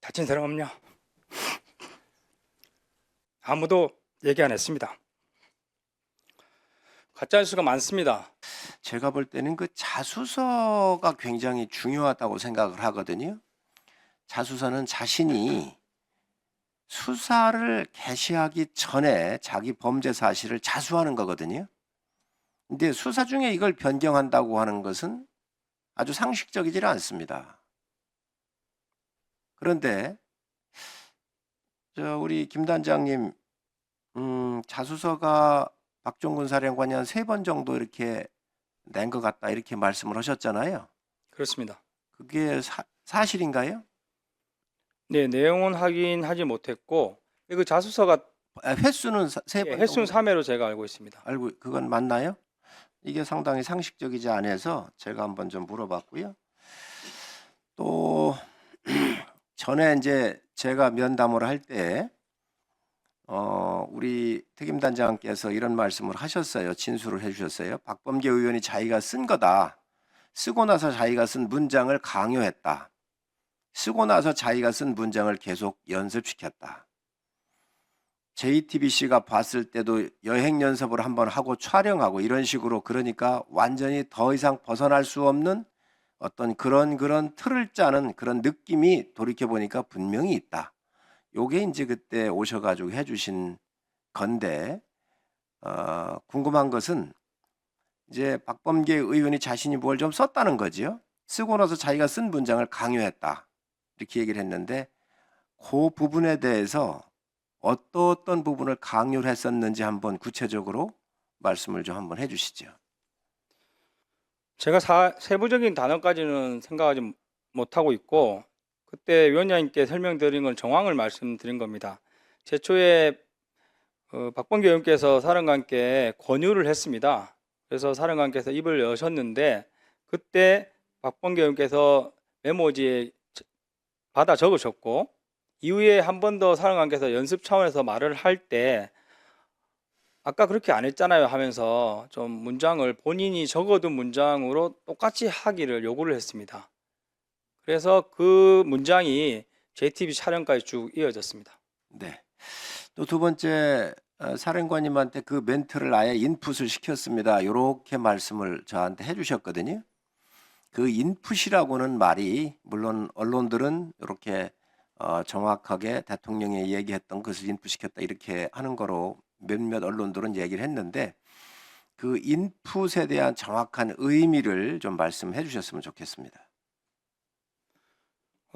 다친 사람 없냐? 아무도 얘기 안 했습니다. 가짜뉴스가 많습니다. 제가 볼 때는 그 자수서가 굉장히 중요하다고 생각을 하거든요. 자수서는 자신이 수사를 개시하기 전에 자기 범죄 사실을 자수하는 거거든요. 근데 수사 중에 이걸 변경한다고 하는 것은 아주 상식적이지 않습니다. 그런데 우리 김 단장님, 자수서가 박종근 사령관이 한 3번 정도 이렇게 낸 것 같다 이렇게 말씀을 하셨잖아요. 그렇습니다. 그게 사실인가요? 네, 내용은 확인하지 못했고 그 자수서가 횟수는 3번 횟수는 정도 3회로 제가 알고 있습니다. 알고 그건 맞나요? 이게 상당히 상식적이지 않아서 제가 한번 좀 물어봤고요. 또 전에 이제 제가 면담을 할 때 우리 특임단장께서 이런 말씀을 하셨어요. 진술을 해주셨어요. 박범계 의원이 자기가 쓴 거다. 쓰고 나서 자기가 쓴 문장을 강요했다. 쓰고 나서 자기가 쓴 문장을 계속 연습시켰다. JTBC가 봤을 때도 여행 연습을 한번 하고 촬영하고 이런 식으로, 그러니까 완전히 더 이상 벗어날 수 없는 어떤 그런 틀을 짜는 그런 느낌이 돌이켜보니까 분명히 있다. 요게 이제 그때 오셔가지고 해주신 건데, 궁금한 것은 이제 박범계 의원이 자신이 뭘 좀 썼다는 거지요. 쓰고 나서 자기가 쓴 문장을 강요했다. 이렇게 얘기를 했는데, 그 부분에 대해서 어떤 부분을 강요를 했었는지 한번 구체적으로 말씀을 좀 한번 해주시죠. 제가 세부적인 단어까지는 생각하지 못하고 있고 그때 위원장님께 설명드린 건 정황을 말씀드린 겁니다. 제초에 박범계 의원께서 사령관께 권유를 했습니다. 그래서 사령관께서 입을 여셨는데 그때 박범계 의원께서 메모지에 받아 적으셨고 이후에 한 번 더 사령관께서 연습 차원에서 말을 할 때 아까 그렇게 안 했잖아요 하면서 좀 문장을 본인이 적어둔 문장으로 똑같이 하기를 요구를 했습니다. 그래서 그 문장이 JTBC 촬영까지 쭉 이어졌습니다. 네. 또 두 번째, 사령관님한테 그 멘트를 아예 인풋을 시켰습니다. 이렇게 말씀을 저한테 해주셨거든요. 그 인풋이라고는 말이, 물론 언론들은 이렇게 정확하게 대통령이 얘기했던 것을 인풋시켰다 이렇게 하는 거로 몇몇 언론들은 얘기를 했는데, 그 인풋에 대한 정확한 의미를 좀 말씀해 주셨으면 좋겠습니다.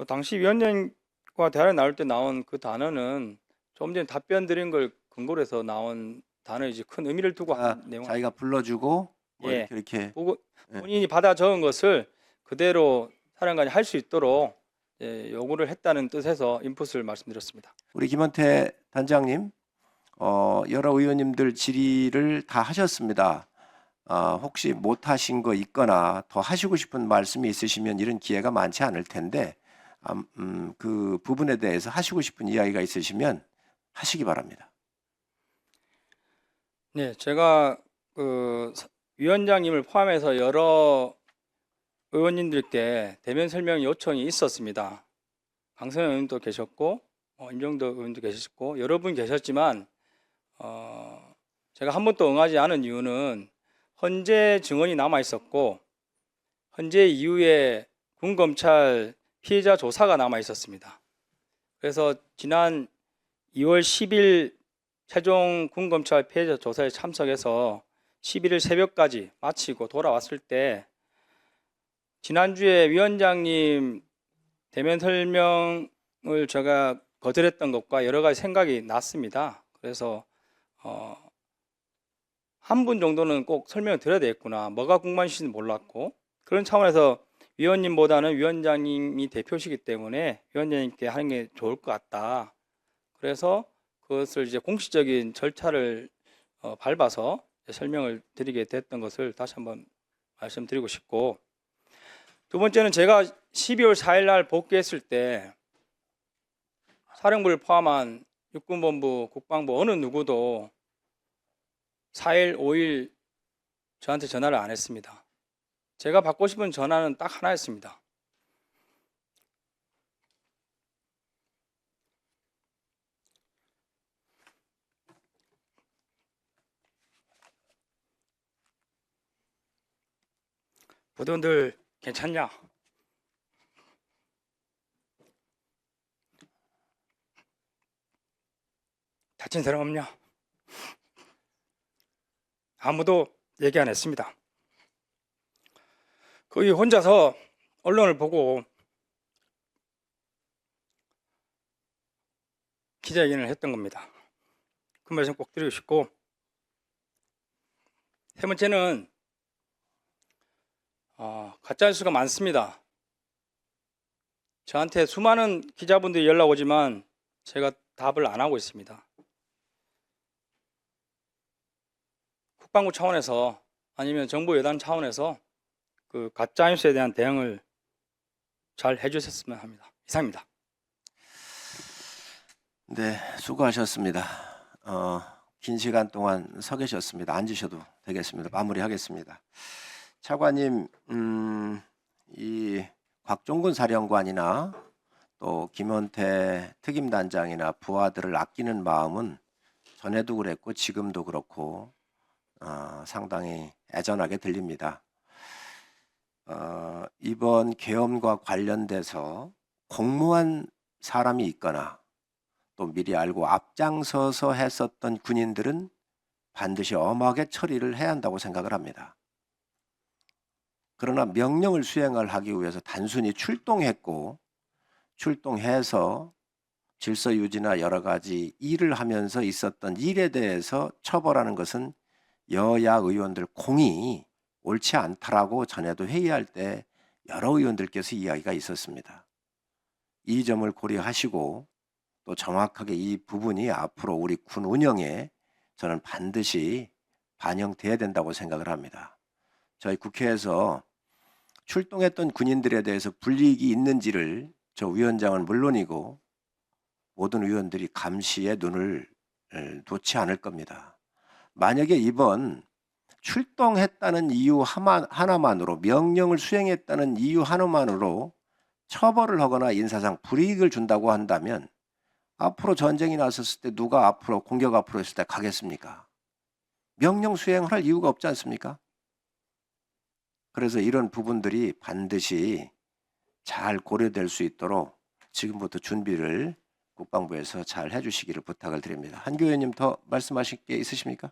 당시 위원장과 대화를 나눌 때 나온 그 단어는 좀 전에 답변 드린 걸 근거로 해서 나온 단어이지 큰 의미를 두고 한 내용은 자기가 불러주고 뭐 예, 이렇게 본인이 받아 적은 것을 그대로 사령관이 할 수 있도록 요구를 했다는 뜻에서 인풋을 말씀드렸습니다. 우리 김원태 단장님, 여러 의원님들 질의를 다 하셨습니다. 혹시 못하신 거 있거나 더 하시고 싶은 말씀이 있으시면 이런 기회가 많지 않을 텐데, 그 부분에 대해서 하시고 싶은 이야기가 있으시면 하시기 바랍니다. 네, 제가 그 위원장님을 포함해서 여러 의원님들께 대면 설명 요청이 있었습니다. 강선영 의원도 계셨고 임종도 의원도 계셨고 여러 분 계셨지만 제가 한 번도 응하지 않은 이유는 헌재 증언이 남아 있었고 헌재 이후에 군검찰 피해자 조사가 남아 있었습니다. 그래서 지난 2월 10일 최종 군검찰 피해자 조사에 참석해서 11일 새벽까지 마치고 돌아왔을 때 지난주에 위원장님 대면 설명을 제가 거절했던 것과 여러 가지 생각이 났습니다. 그래서 한 분 정도는 꼭 설명을 드려야 되겠구나. 뭐가 궁금하신지 몰랐고 그런 차원에서 위원님보다는 위원장님이 대표시기 때문에 위원장님께 하는 게 좋을 것 같다. 그래서 그것을 이제 공식적인 절차를 밟아서 설명을 드리게 됐던 것을 다시 한번 말씀드리고 싶고, 두 번째는 제가 12월 4일 날 복귀했을 때 사령부를 포함한 육군본부, 국방부 어느 누구도 4일, 5일 저한테 전화를 안 했습니다. 제가 받고 싶은 전화는 딱 하나였습니다. 부도들 괜찮냐? 다친 사람 없냐? 아무도 얘기 안 했습니다. 거의 혼자서 언론을 보고 기자회견을 했던 겁니다. 그 말씀 꼭 드리고 싶고, 세 번째는 가짜뉴스가 많습니다. 저한테 수많은 기자분들이 연락 오지만 제가 답을 안 하고 있습니다. 국방부 차원에서 아니면 정부 여당 차원에서 그 가짜뉴스에 대한 대응을 잘 해주셨으면 합니다. 이상입니다. 네, 수고하셨습니다. 긴 시간 동안 서 계셨습니다. 앉으셔도 되겠습니다. 마무리하겠습니다. 차관님, 이 곽종근 사령관이나 또 김원태 특임단장이나 부하들을 아끼는 마음은 전에도 그랬고 지금도 그렇고 상당히 애전하게 들립니다. 이번 계엄과 관련돼서 공모한 사람이 있거나 또 미리 알고 앞장서서 했었던 군인들은 반드시 엄하게 처리를 해야 한다고 생각을 합니다. 그러나 명령을 수행을 하기 위해서 단순히 출동해서 질서 유지나 여러 가지 일을 하면서 있었던 일에 대해서 처벌하는 것은 여야 의원들 공이 옳지 않다라고 전에도 회의할 때 여러 의원들께서 이야기가 있었습니다. 이 점을 고려하시고 또 정확하게 이 부분이 앞으로 우리 군 운영에 저는 반드시 반영돼야 된다고 생각을 합니다. 저희 국회에서 출동했던 군인들에 대해서 불이익이 있는지를 저 위원장은 물론이고 모든 의원들이 감시에 눈을 놓지 않을 겁니다. 만약에 이번 출동했다는 이유 하나만으로 명령을 수행했다는 이유 하나만으로 처벌을 하거나 인사상 불이익을 준다고 한다면 앞으로 전쟁이 났었을 때 누가 앞으로 공격 앞으로 했을 때 가겠습니까? 명령 수행을 할 이유가 없지 않습니까? 그래서 이런 부분들이 반드시 잘 고려될 수 있도록 지금부터 준비를 국방부에서 잘 해주시기를 부탁을 드립니다. 한교 의원님 더 말씀하실 게 있으십니까?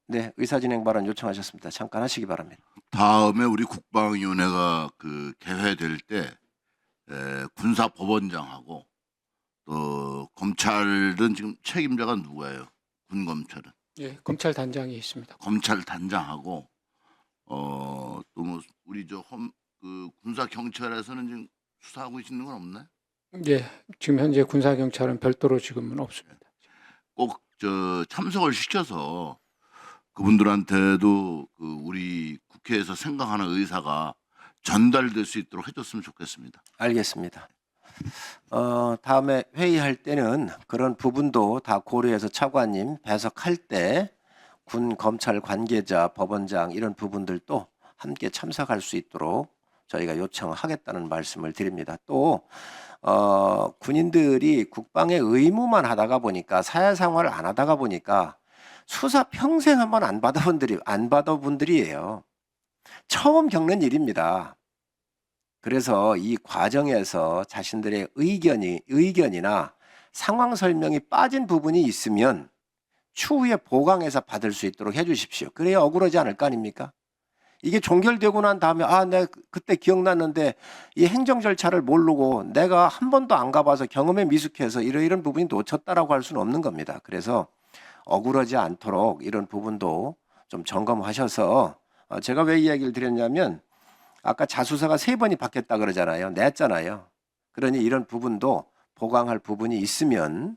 네, 의사진행 발언 요청하셨습니다. 잠깐 하시기 바랍니다. 다음에 우리 국방위원회가 그 개회될 때 군사법원장하고 또 검찰은 지금 책임자가 누구예요? 군 검찰은? 예, 검찰 단장이 있습니다. 검찰 단장하고 또 뭐 우리 그 군사 경찰에서는 지금 수사하고 있는 건 없나요? 예, 지금 현재 군사 경찰은 별도로 지금은 없습니다. 꼭 참석을 시켜서 그분들한테도 그 우리 국회에서 생각하는 의사가 전달될 수 있도록 해줬으면 좋겠습니다. 알겠습니다. 다음에 회의할 때는 그런 부분도 다 고려해서 차관님 배석할 때 군 검찰 관계자, 법원장 이런 부분들도 함께 참석할 수 있도록 저희가 요청하겠다는 말씀을 드립니다. 또 군인들이 국방의 의무만 하다가 보니까 사회생활을 안 하다가 보니까 수사 평생 한번 안 받아본 분들이에요. 처음 겪는 일입니다. 그래서 이 과정에서 자신들의 의견이나 상황 설명이 빠진 부분이 있으면 추후에 보강해서 받을 수 있도록 해주십시오. 그래야 억울하지 않을 거 아닙니까? 이게 종결되고 난 다음에 내가 그때 기억났는데 이 행정 절차를 모르고 내가 한 번도 안 가봐서 경험에 미숙해서 이런 부분이 놓쳤다라고 할 수는 없는 겁니다. 그래서 억울하지 않도록 이런 부분도 좀 점검하셔서 제가 왜 이 얘기를 드렸냐면 아까 자수서가 3번이 바뀌었다 그러잖아요. 냈잖아요. 그러니 이런 부분도 보강할 부분이 있으면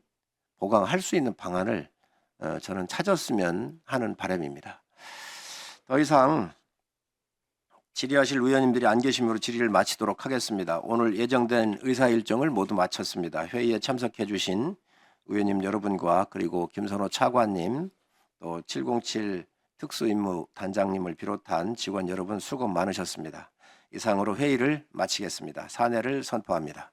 보강할 수 있는 방안을 저는 찾았으면 하는 바람입니다. 더 이상 질의하실 의원님들이 안 계심으로 질의를 마치도록 하겠습니다. 오늘 예정된 의사 일정을 모두 마쳤습니다. 회의에 참석해 주신 의원님 여러분과 그리고 김선호 차관님 또 707 특수임무 단장님을 비롯한 직원 여러분 수고 많으셨습니다. 이상으로 회의를 마치겠습니다. 사내를 선포합니다.